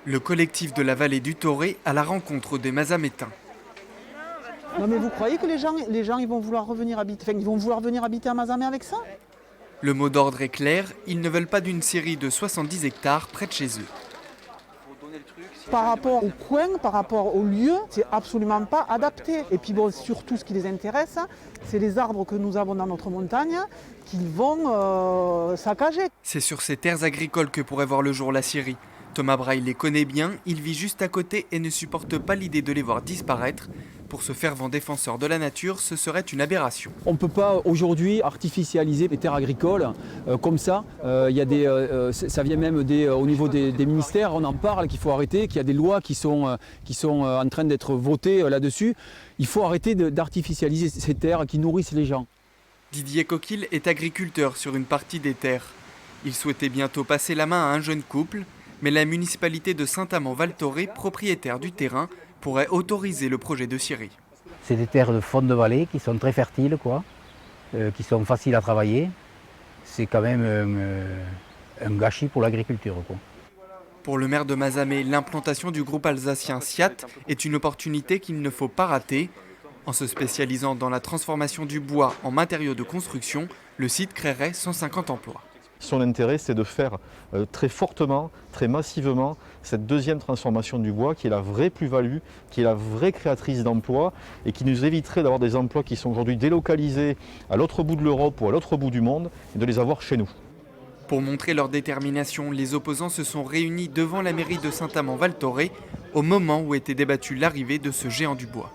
Le collectif de la vallée du Toré à la rencontre des Mazamétains. Non mais vous croyez que les gens ils vont vouloir revenir habiter, ils vont vouloir venir habiter à Mazamet avec ça? Le mot d'ordre est clair, ils ne veulent pas d'une scierie de 70 hectares près de chez eux. Par rapport au coin, par rapport au lieu, c'est absolument pas adapté. Et puis bon, surtout ce qui les intéresse, c'est les arbres que nous avons dans notre montagne qu'ils vont saccager. C'est sur ces terres agricoles que pourrait voir le jour la scierie. Thomas Braille les connaît bien, il vit juste à côté et ne supporte pas l'idée de les voir disparaître. Pour ce fervent défenseur de la nature, ce serait une aberration. On ne peut pas aujourd'hui artificialiser les terres agricoles comme ça. Ça vient même au niveau des ministères, on en parle, qu'il faut arrêter, qu'il y a des lois qui sont en train d'être votées là-dessus. Il faut arrêter d'artificialiser ces terres qui nourrissent les gens. Didier Coquille est agriculteur sur une partie des terres. Il souhaitait bientôt passer la main à un jeune couple, mais la municipalité de Saint-Amand-Val-Thoré, propriétaire du terrain, pourrait autoriser le projet de scierie. C'est des terres de fond de vallée qui sont très fertiles, qui sont faciles à travailler. C'est quand même un gâchis pour l'agriculture. Pour le maire de Mazamet, l'implantation du groupe alsacien SIAT est une opportunité qu'il ne faut pas rater. En se spécialisant dans la transformation du bois en matériaux de construction, le site créerait 150 emplois. Son intérêt, c'est de faire très fortement, très massivement cette deuxième transformation du bois qui est la vraie plus-value, qui est la vraie créatrice d'emplois et qui nous éviterait d'avoir des emplois qui sont aujourd'hui délocalisés à l'autre bout de l'Europe ou à l'autre bout du monde et de les avoir chez nous. Pour montrer leur détermination, les opposants se sont réunis devant la mairie de Saint-Amand-Val-Thoré au moment où était débattue l'arrivée de ce géant du bois.